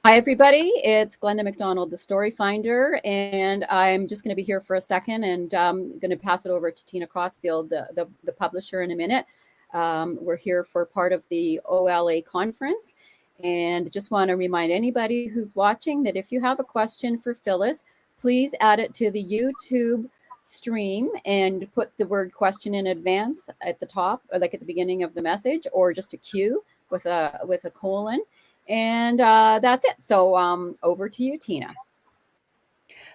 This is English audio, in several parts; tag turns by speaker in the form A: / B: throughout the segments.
A: Hi, everybody. It's Glenda McDonald, the Story Finder, and I'm just going to be here for a second and I'm going to pass it over to Tina Crossfield, the publisher, in a minute. We're here for part of the OLA conference, and just want to remind anybody who's watching that if you have a question for Phyllis, please add it to the YouTube stream and put the word question in advance at the top, or like at the beginning of the message, or just a Q with a colon. And that's it. So over to you, Tina.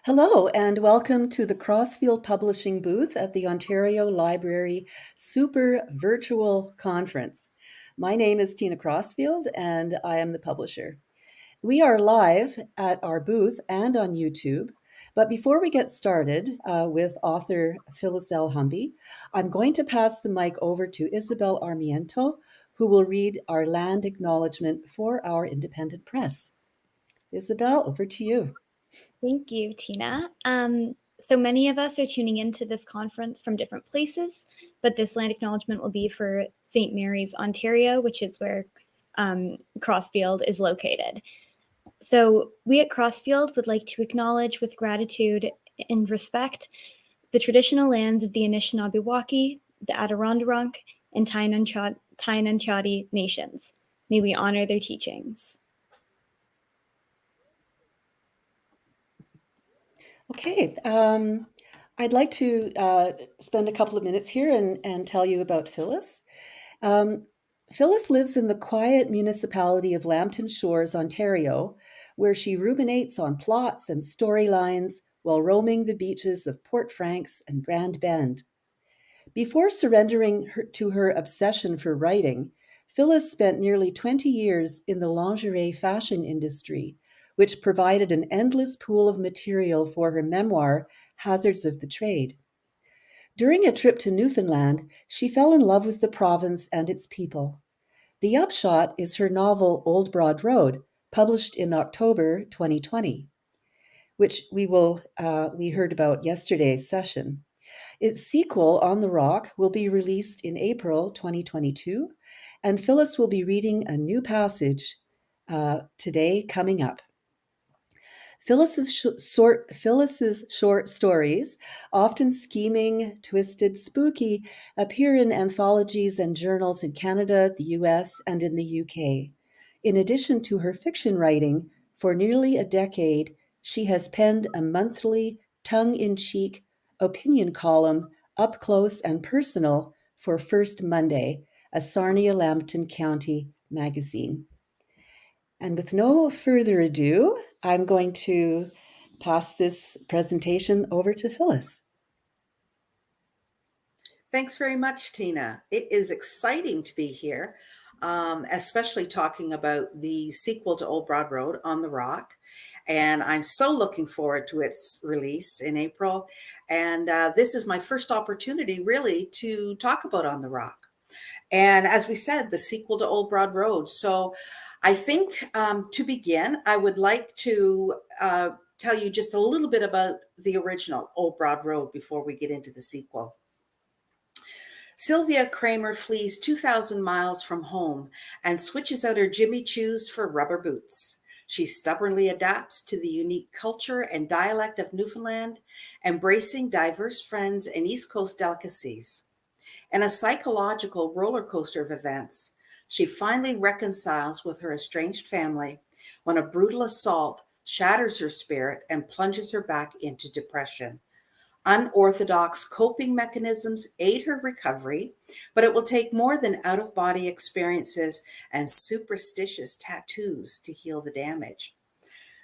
B: Hello, and welcome to the Crossfield Publishing booth at the Ontario Library Super Virtual Conference. My name is Tina Crossfield, and I am the publisher. We are live at our booth and on YouTube. But before we get started with author Phylis L. Humby, I'm going to pass the mic over to Isabel Armiento, who will read our land acknowledgement for our independent press. Isabel, over to you.
C: Thank you, Tina. So many of us are tuning into this conference from different places, but this land acknowledgement will be for St. Mary's, Ontario, which is where Crossfield is located. So we at Crossfield would like to acknowledge with gratitude and respect the traditional lands of the Anishinaabe, the Adirondack, and Tainanchadi nations. May we honor their teachings.
B: Okay, I'd like to spend a couple of minutes here and tell you about Phyllis. Phyllis lives in the quiet municipality of Lambton Shores, Ontario, where she ruminates on plots and storylines while roaming the beaches of Port Franks and Grand Bend. Before surrendering to her obsession for writing, Phyllis spent nearly 20 years in the lingerie fashion industry, which provided an endless pool of material for her memoir, Hazards of the Trade. During a trip to Newfoundland, she fell in love with the province and its people. The upshot is her novel Old Broad Road, published in October 2020, which we heard about yesterday's session. Its sequel, On the Rock, will be released in April 2022, and Phyllis will be reading a new passage today coming up. Phyllis's short stories, often scheming, twisted, spooky, appear in anthologies and journals in Canada, the US, and in the UK. In addition to her fiction writing, for nearly a decade, she has penned a monthly, tongue-in-cheek opinion column, Up Close and Personal, for First Monday, a Sarnia-Lambton County magazine. And with no further ado, I'm going to pass this presentation over to Phyllis.
D: Thanks very much, Tina. It is exciting to be here, especially talking about the sequel to Old Broad Road, On the Rock. And I'm so looking forward to its release in April. And this is my first opportunity, really, to talk about On the Rock. And as we said, the sequel to Old Broad Road. So I think to begin, I would like to tell you just a little bit about the original Old Broad Road before we get into the sequel. Sylvia Kramer flees 2,000 miles from home and switches out her Jimmy Choos for rubber boots. She stubbornly adapts to the unique culture and dialect of Newfoundland, embracing diverse friends and East Coast delicacies. In a psychological roller coaster of events, she finally reconciles with her estranged family when a brutal assault shatters her spirit and plunges her back into depression. Unorthodox coping mechanisms aid her recovery, but it will take more than out-of-body experiences and superstitious tattoos to heal the damage.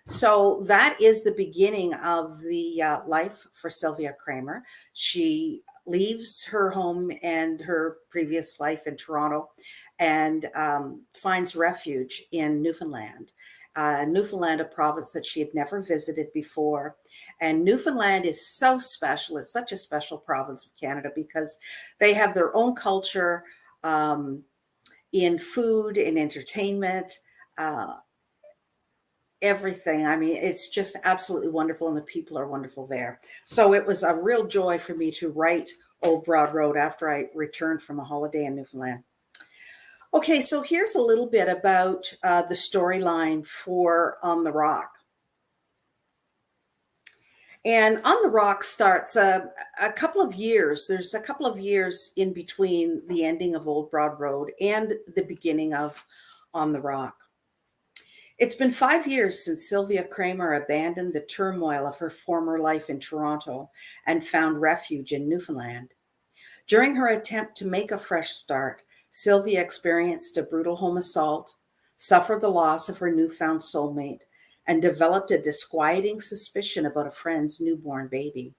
D: So that is the beginning of the life for Sylvia Kramer. She leaves her home and her previous life in Toronto and finds refuge in Newfoundland. Newfoundland, a province that she had never visited before. And Newfoundland is so special. It's such a special province of Canada because they have their own culture in food, in entertainment, everything. I mean, it's just absolutely wonderful, and the people are wonderful there. So it was a real joy for me to write Old Broad Road after I returned from a holiday in Newfoundland. Okay, so here's a little bit about the storyline for On the Rock. And On the Rock starts a couple of years. There's a couple of years in between the ending of Old Broad Road and the beginning of On the Rock. It's been 5 years since Sylvia Kramer abandoned the turmoil of her former life in Toronto and found refuge in Newfoundland. During her attempt to make a fresh start, Sylvia experienced a brutal home assault, suffered the loss of her newfound soulmate, and developed a disquieting suspicion about a friend's newborn baby.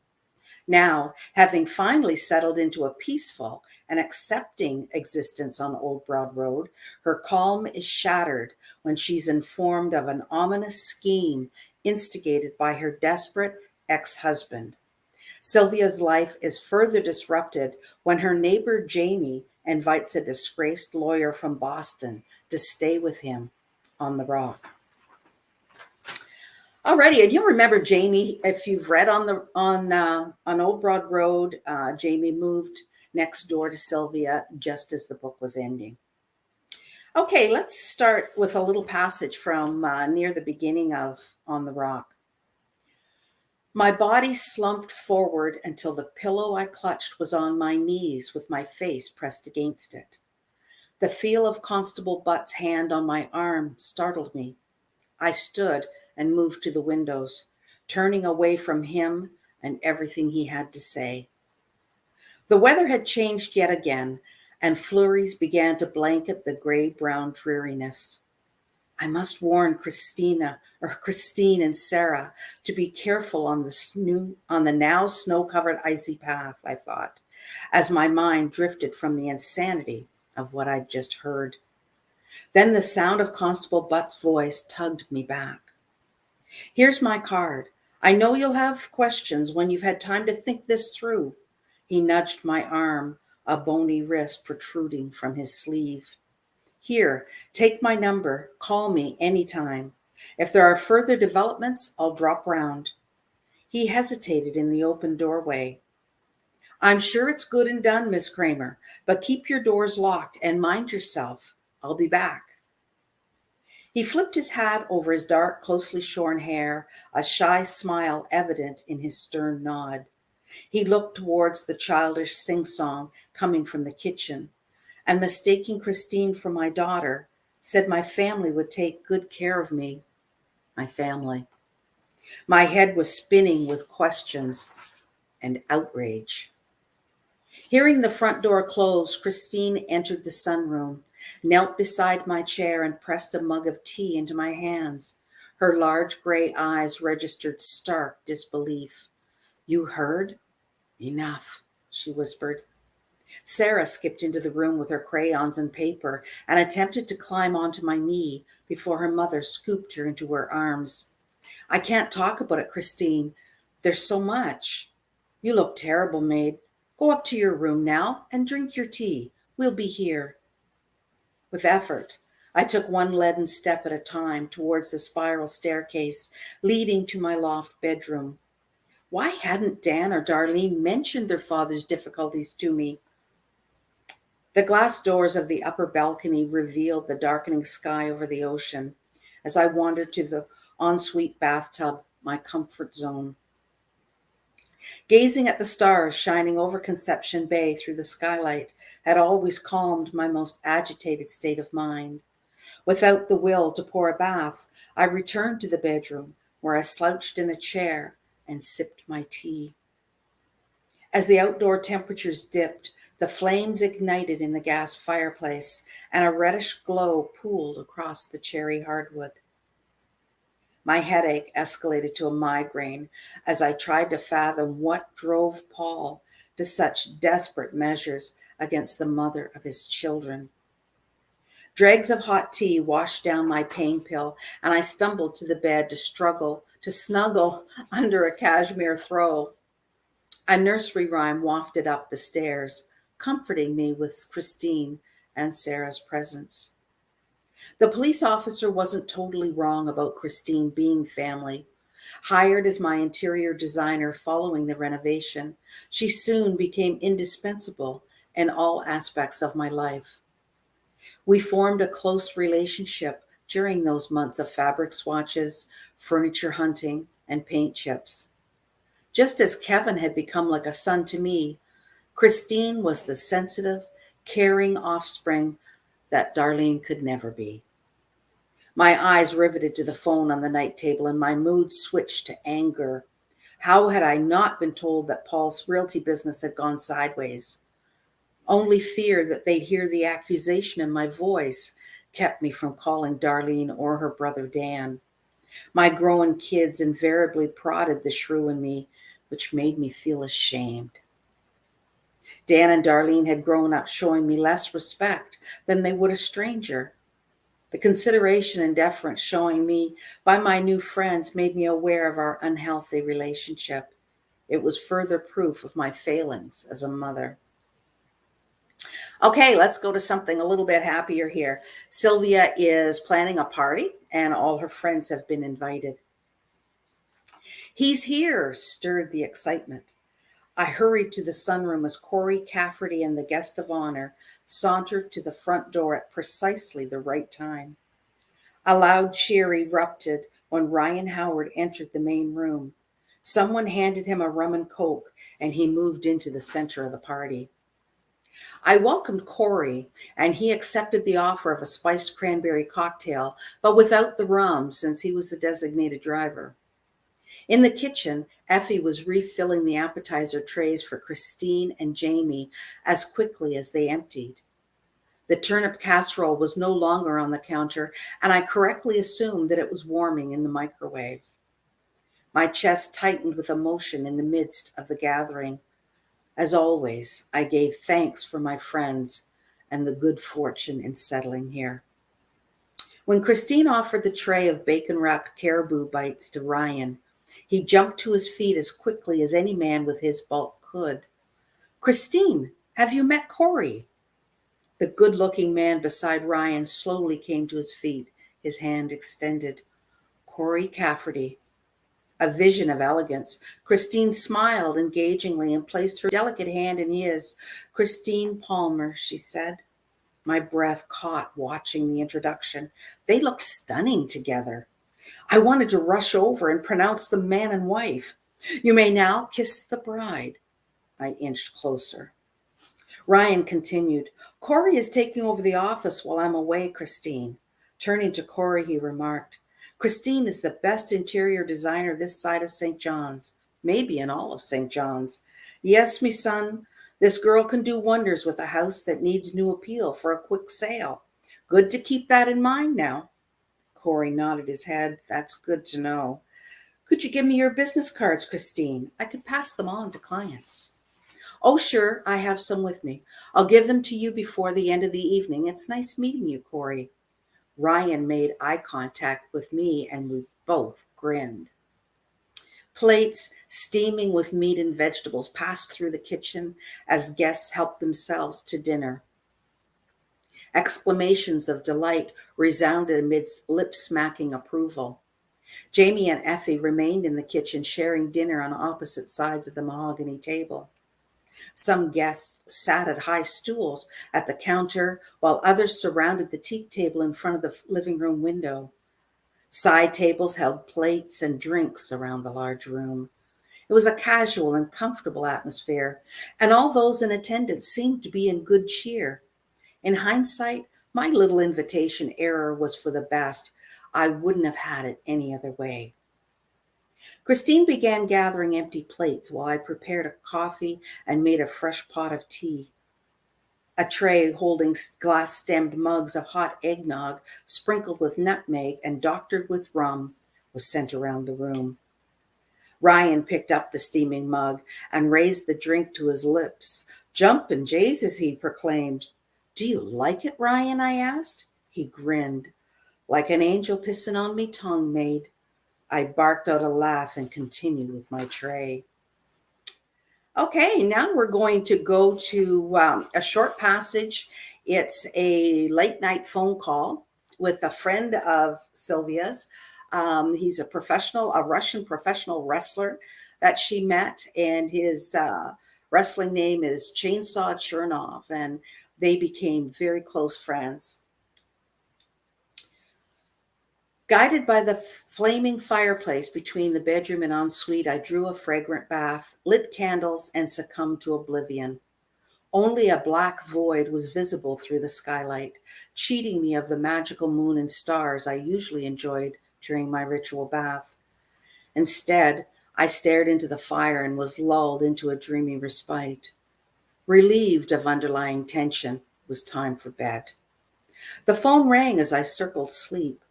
D: Now, having finally settled into a peaceful and accepting existence on Old Broad Road, her calm is shattered when she's informed of an ominous scheme instigated by her desperate ex-husband. Sylvia's life is further disrupted when her neighbor Jamie invites a disgraced lawyer from Boston to stay with him on the rock. Alrighty, and you'll remember Jamie if you've read on Old Broad Road. Jamie moved next door to Sylvia just as the book was ending. Okay, let's start with a little passage from near the beginning of On the Rock. My body slumped forward until the pillow I clutched was on my knees with my face pressed against it. The feel of Constable Butt's hand on my arm startled me. I stood and moved to the windows, turning away from him and everything he had to say. The weather had changed yet again, and flurries began to blanket the gray-brown dreariness. I must warn Christine and Sarah to be careful on the now snow-covered icy path, I thought, as my mind drifted from the insanity of what I'd just heard. Then the sound of Constable Butt's voice tugged me back. Here's my card. I know you'll have questions when you've had time to think this through. He nudged my arm, a bony wrist protruding from his sleeve. Here, take my number. Call me anytime. If there are further developments, I'll drop round. He hesitated in the open doorway. I'm sure it's good and done, Miss Kramer, but keep your doors locked and mind yourself. I'll be back. He flipped his hat over his dark, closely shorn hair, a shy smile evident in his stern nod. He looked towards the childish sing-song coming from the kitchen, and mistaking Christine for my daughter, said my family would take good care of me. My family. My head was spinning with questions and outrage. Hearing the front door close, Christine entered the sunroom, knelt beside my chair and pressed a mug of tea into my hands. Her large gray eyes registered stark disbelief. You heard? Enough, she whispered. Sarah skipped into the room with her crayons and paper and attempted to climb onto my knee before her mother scooped her into her arms. I can't talk about it, Christine. There's so much. You look terrible, maid. Go up to your room now and drink your tea. We'll be here. With effort, I took one leaden step at a time towards the spiral staircase leading to my loft bedroom. Why hadn't Dan or Darlene mentioned their father's difficulties to me? The glass doors of the upper balcony revealed the darkening sky over the ocean as I wandered to the ensuite bathtub, my comfort zone. Gazing at the stars shining over Conception Bay through the skylight had always calmed my most agitated state of mind. Without the will to pour a bath, I returned to the bedroom where I slouched in a chair and sipped my tea. As the outdoor temperatures dipped, the flames ignited in the gas fireplace and a reddish glow pooled across the cherry hardwood. My headache escalated to a migraine as I tried to fathom what drove Paul to such desperate measures against the mother of his children. Dregs of hot tea washed down my pain pill, and I stumbled to the bed to snuggle under a cashmere throw. A nursery rhyme wafted up the stairs, comforting me with Christine and Sarah's presence. The police officer wasn't totally wrong about Christine being family. Hired as my interior designer following the renovation, she soon became indispensable in all aspects of my life. We formed a close relationship during those months of fabric swatches, furniture hunting, and paint chips. Just as Kevin had become like a son to me, Christine was the sensitive, caring offspring that Darlene could never be. My eyes riveted to the phone on the night table and my mood switched to anger. How had I not been told that Paul's realty business had gone sideways? Only fear that they'd hear the accusation in my voice kept me from calling Darlene or her brother Dan. My growing kids invariably prodded the shrew in me, which made me feel ashamed. Dan and Darlene had grown up showing me less respect than they would a stranger. The consideration and deference showing me by my new friends made me aware of our unhealthy relationship. It was further proof of my failings as a mother. Okay, let's go to something a little bit happier here. Sylvia is planning a party and all her friends have been invited. "He's here," stirred the excitement. I hurried to the sunroom as Corey Cafferty and the guest of honor sauntered to the front door at precisely the right time. A loud cheer erupted when Ryan Howard entered the main room. Someone handed him a rum and coke, and he moved into the center of the party. I welcomed Corey, and he accepted the offer of a spiced cranberry cocktail, but without the rum since he was the designated driver. In the kitchen, Effie was refilling the appetizer trays for Christine and Jamie as quickly as they emptied. The turnip casserole was no longer on the counter, and I correctly assumed that it was warming in the microwave. My chest tightened with emotion in the midst of the gathering. As always, I gave thanks for my friends and the good fortune in settling here. When Christine offered the tray of bacon-wrapped caribou bites to Ryan, he jumped to his feet as quickly as any man with his bulk could. "Christine, have you met Corey?" The good-looking man beside Ryan slowly came to his feet, his hand extended. "Corey Cafferty." A vision of elegance. Christine smiled engagingly and placed her delicate hand in his. "Christine Palmer," she said. My breath caught watching the introduction. They looked stunning together. I wanted to rush over and pronounce them man and wife. "You may now kiss the bride." I inched closer. Ryan continued, "Corey is taking over the office while I'm away, Christine." Turning to Corey, he remarked, "Christine is the best interior designer this side of St. John's, maybe in all of St. John's. Yes, me son, this girl can do wonders with a house that needs new appeal for a quick sale. Good to keep that in mind now." Corey nodded his head. "That's good to know. Could you give me your business cards, Christine? I could pass them on to clients." "Oh, sure, I have some with me. I'll give them to you before the end of the evening. It's nice meeting you, Corey." Ryan made eye contact with me and we both grinned. Plates steaming with meat and vegetables passed through the kitchen as guests helped themselves to dinner. Exclamations of delight resounded amidst lip-smacking approval. Jamie and Effie remained in the kitchen sharing dinner on opposite sides of the mahogany table. Some guests sat at high stools at the counter, while others surrounded the teak table in front of the living room window. Side tables held plates and drinks around the large room. It was a casual and comfortable atmosphere, and all those in attendance seemed to be in good cheer. In hindsight, my little invitation error was for the best. I wouldn't have had it any other way. Christine began gathering empty plates while I prepared a coffee and made a fresh pot of tea. A tray holding glass-stemmed mugs of hot eggnog sprinkled with nutmeg and doctored with rum was sent around the room. Ryan picked up the steaming mug and raised the drink to his lips. "Jumpin' Jesus," he proclaimed. "Do you like it, Ryan?" I asked. He grinned. "Like an angel pissin' on me tongue, maid." I barked out a laugh and continued with my tray. Okay, now we're going to go to a short passage. It's a late night phone call with a friend of Sylvia's. He's a Russian professional wrestler that she met, and his wrestling name is Chainsaw Chernov, and they became very close friends. Guided by the flaming fireplace between the bedroom and ensuite, I drew a fragrant bath, lit candles, and succumbed to oblivion. Only a black void was visible through the skylight, cheating me of the magical moon and stars I usually enjoyed during my ritual bath. Instead, I stared into the fire and was lulled into a dreamy respite. Relieved of underlying tension, it was time for bed. The phone rang as I circled sleep.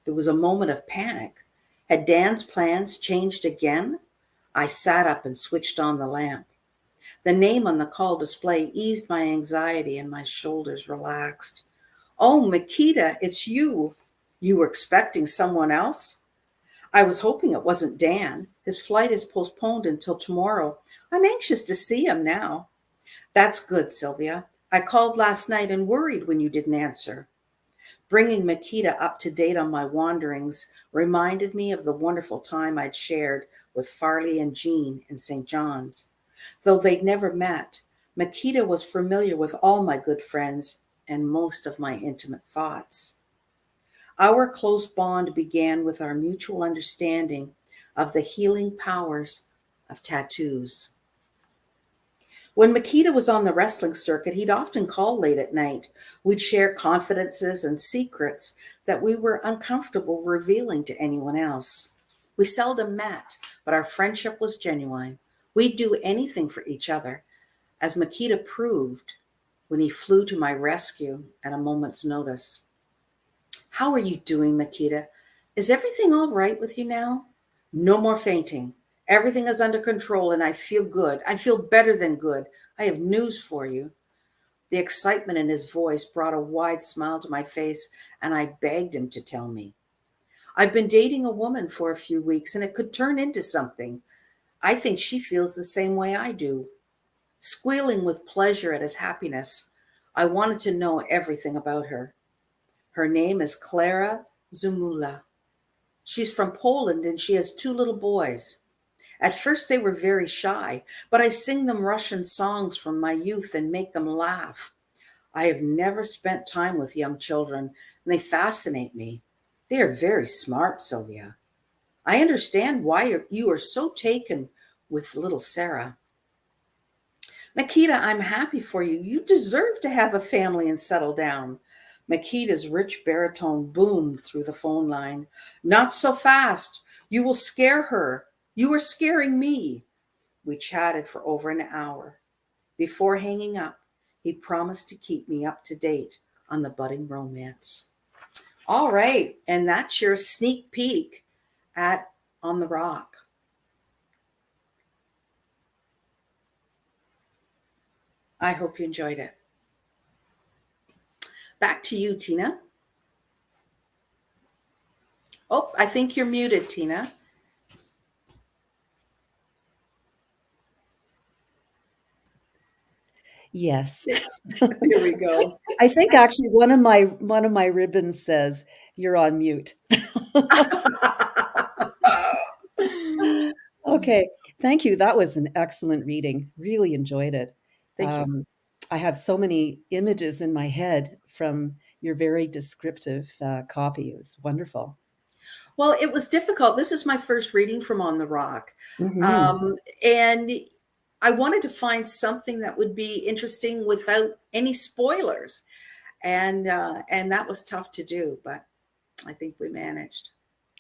D: There was a moment of panic. Had Dan's plans changed again? I sat up and switched on the lamp. The name on the call display eased my anxiety and my shoulders relaxed. Oh, Makita, it's you. You were expecting someone else? I was hoping it wasn't Dan. His flight is postponed until tomorrow. I'm anxious to see him now. That's good, Sylvia. I called last night and worried when you didn't answer. Bringing Makita up to date on my wanderings reminded me of the wonderful time I'd shared with Farley and Jean in St. John's. Though they'd never met, Makita was familiar with all my good friends and most of my intimate thoughts. Our close bond began with our mutual understanding of the healing powers of tattoos. When Makita was on the wrestling circuit, he'd often call late at night. We'd share confidences and secrets that we were uncomfortable revealing to anyone else. We seldom met, but our friendship was genuine. We'd do anything for each other, as Makita proved when he flew to my rescue at a moment's notice. How are you doing, Makita? Is everything all right with you now? No more fainting. Everything is under control and I feel good. I feel better than good. I have news for you. The excitement in his voice brought a wide smile to my face, and I begged him to tell me. I've been dating a woman for a few weeks and it could turn into something. I think she feels the same way I do. Squealing with pleasure at his happiness, I wanted to know everything about her. Her name is Klara Zumula. She's from Poland and she has 2 little boys. At first they were very shy, but I sing them Russian songs from my youth and make them laugh. I have never spent time with young children, and they fascinate me. They are very smart, Sylvia. I understand why you are so taken with little Sarah. Makita, I'm happy for you. You deserve to have a family and settle down. Makita's rich baritone boomed through the phone line. Not so fast. You will scare her. You are scaring me. We chatted for over an hour. Before hanging up, he promised to keep me up to date on the budding romance. All right, and that's your sneak peek at On the Rock. I hope you enjoyed it. Back to you, Tina. Oh, I think you're muted, Tina.
B: Yes.
D: Here we go.
B: I think actually one of my ribbons says you're on mute. Okay, thank you. That was an excellent reading. Really enjoyed it.
D: Thank you.
B: I have so many images in my head from your very descriptive copy. It was wonderful.
D: Well, it was difficult. This is my first reading from On the Rock.
B: Mhm.
D: And I wanted to find something that would be interesting without any spoilers. And that was tough to do, but I think we managed.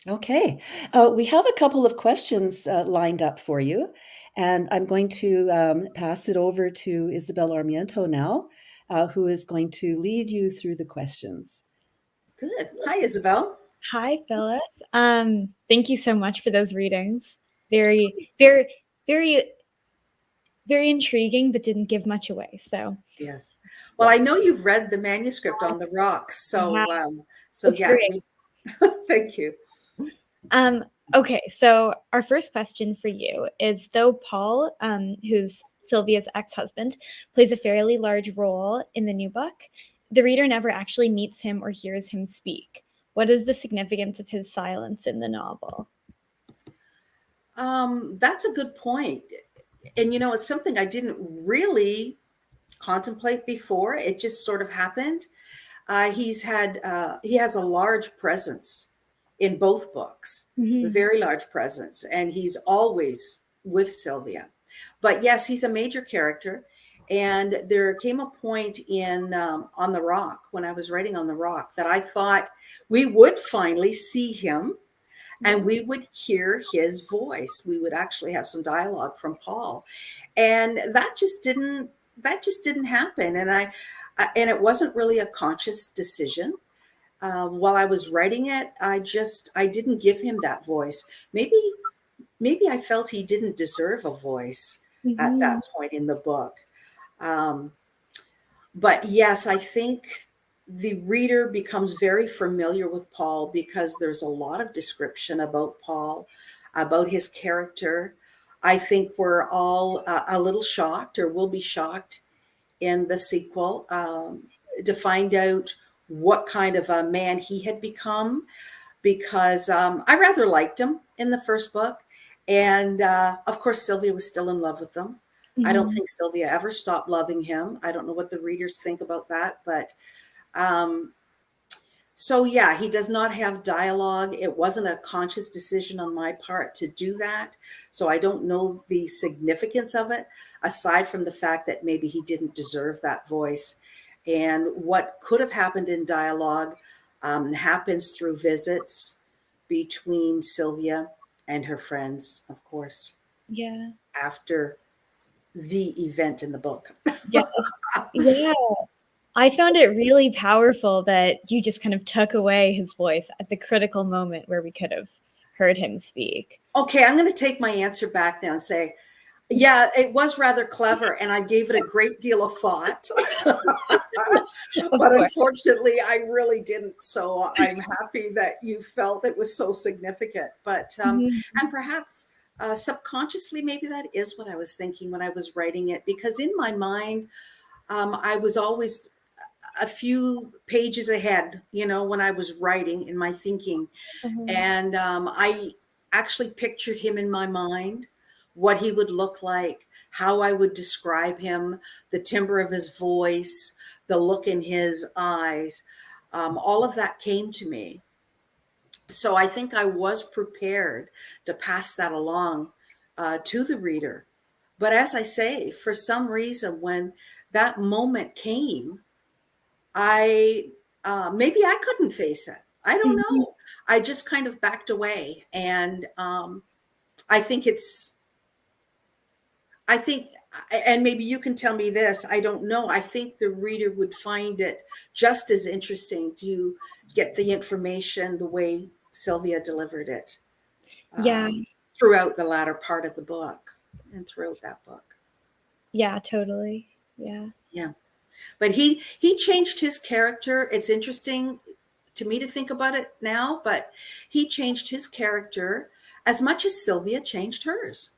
B: Okay. We have a couple of questions lined up for you, and I'm going to pass it over to Isabel Armiento now, who is going to lead you through the questions.
D: Good. Hi, Isabel.
C: Hi, Phyllis. Thank you so much for those readings. Very, very, very, very intriguing, but didn't give much away. So
D: Yes. Well, I know you've read the manuscript On the Rocks, so
C: it's
D: yeah.
C: great.
D: Thank you.
C: Okay, so our first question for you is, though Paul, who's Sylvia's ex-husband, plays a fairly large role in the new book, the reader never actually meets him or hears him speak. What is the significance of his silence in the novel?
D: That's a good point. And, it's something I didn't really contemplate before. It just sort of happened. He has a large presence in both books, a
C: Mhm.
D: very large presence, and he's always with Sylvia. But yes, he's a major character. And there came a point in On the Rock, when I was writing On the Rock, that I thought we would finally see him and we would hear his voice. We would actually have some dialogue from Paul, and that just didn't happen. And it wasn't really a conscious decision. While I was writing it, I didn't give him that voice. Maybe I felt he didn't deserve a voice at
C: Mhm.
D: that point in the book. Um, but yes, I think the reader becomes very familiar with Paul because there's a lot of description about Paul, about his character. I think we're all a little shocked, or will be shocked in the sequel, to find out what kind of a man he had become, because I rather liked him in the first book. And of course, Sylvia was still in love with him. I don't
C: Mhm.
D: think Sylvia ever stopped loving him. I don't know what the readers think about that, but um, so yeah, he does not have dialogue. It wasn't a conscious decision on my part to do that. So I don't know the significance of it, aside from the fact that maybe he didn't deserve that voice. And what could have happened in dialogue happens through visits between Sylvia and her friends, of course,
C: Yeah.
D: after the event in the book.
C: Yes. Yeah. I found it really powerful that you just kind of took away his voice at the critical moment where we could have heard him speak.
D: Okay, I'm going to take my answer back now and say, yeah, it was rather clever, and I gave it a great deal of thought.
C: Of
D: But
C: course.
D: unfortunately, I really didn't. So I'm happy that you felt it was so significant. But
C: Mhm.
D: and perhaps subconsciously, maybe that is what I was thinking when I was writing it, because in my mind, I was always a few pages ahead, when I was writing in my thinking.
C: Uh-huh.
D: And I actually pictured him in my mind, what he would look like, how I would describe him, the timbre of his voice, the look in his eyes. All of that came to me. So I think I was prepared to pass that along to the reader. But as I say, for some reason, when that moment came, I maybe I couldn't face it. I don't
C: Mhm.
D: know. I just kind of backed away, and I think it's. I think, and maybe you can tell me this. I don't know. I think the reader would find it just as interesting to get the information the way Sylvia delivered it
C: Yeah.
D: um, throughout the latter part of the book and throughout that book.
C: Yeah, totally. Yeah.
D: Yeah. But he changed his character. It's interesting to me to think about it now, but he changed his character as much as Sylvia changed hers.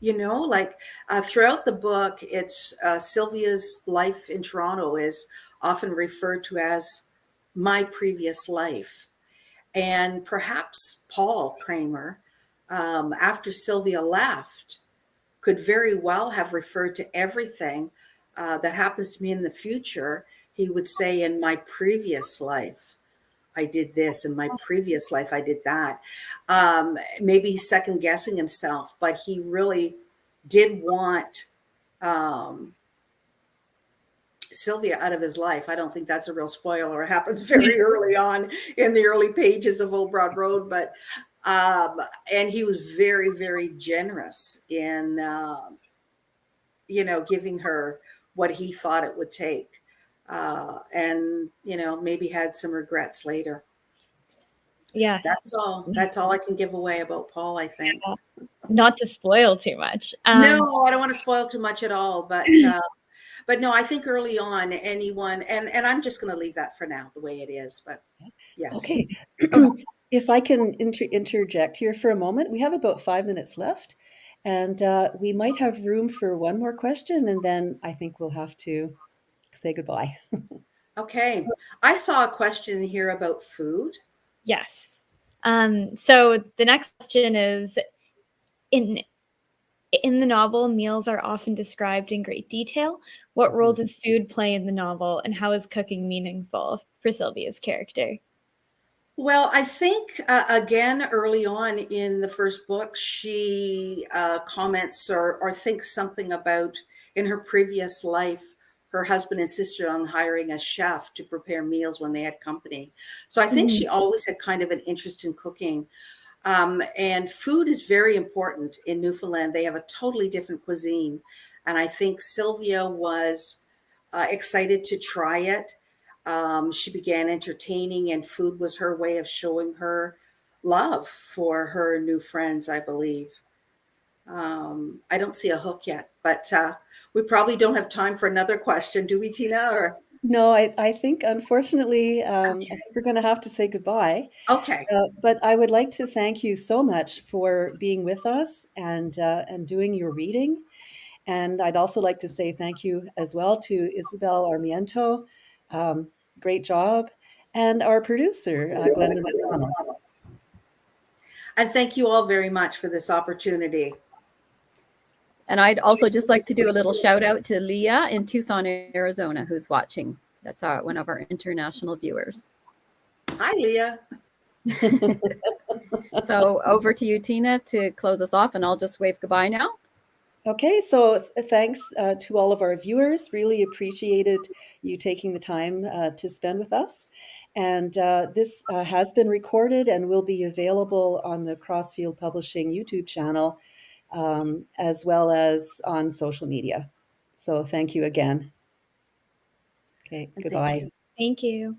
D: Like throughout the book, it's Sylvia's life in Toronto is often referred to as my previous life. And perhaps Paul Kramer, after Sylvia left, could very well have referred to everything that happens to me in the future. He would say, in my previous life, I did this. In my previous life, I did that. Maybe he's second guessing himself, but he really did want um, Sylvia out of his life. I don't think that's a real spoiler. It happens very early on in the early pages of Old Broad Road, but and he was very, very generous in giving her what he thought it would take. And maybe had some regrets later.
C: Yes.
D: That's all I can give away about Paul, I think.
C: Yeah. Not to spoil too much.
D: No, I don't want to spoil too much at all, but no, I think early on, anyone, and I'm just going to leave that for now the way it is. But yes.
B: Okay. If I can interject here for a moment, we have about 5 minutes left, and we might have room for one more question, and then I think we'll have to say goodbye.
D: Okay. I saw a question here about food.
C: Yes. So the next question is, in the novel, meals are often described in great detail. What role does food play in the novel, and how is cooking meaningful for Sylvia's character?
D: Well, I think again early on in the first book, she comments or thinks something about in her previous life, her husband insisted on hiring a chef to prepare meals when they had company. So I think
B: Mhm.
D: she always had kind of an interest in cooking. And food is very important in Newfoundland. They have a totally different cuisine. And I think Sylvia was excited to try it. She began entertaining, and food was her way of showing her love for her new friends, I believe. I don't see a hook yet, but we probably don't have time for another question, do we, Tina? Or
B: No, I think unfortunately, I think we're going to have to say goodbye.
D: okay,
B: But I would like to thank you so much for being with us and doing your reading. And I'd also like to say thank you as well to Isabel Armiento. Um, Great job. And our producer, Glenda McDonald.
D: and thank you all very much for this opportunity.
A: And I'd also just like to do a little shout out to Leah in Tucson, Arizona, who's watching. That's one of our international viewers.
D: Hi, Leah.
A: So over to you, Tina, to close us off, and I'll just wave goodbye now.
B: Okay, so thanks to all of our viewers. Really appreciated you taking the time to spend with us. And this has been recorded and will be available on the Crossfield Publishing YouTube channel, as well as on social media. So thank you again. Okay,
D: And thank
B: goodbye.
D: you.
C: Thank you.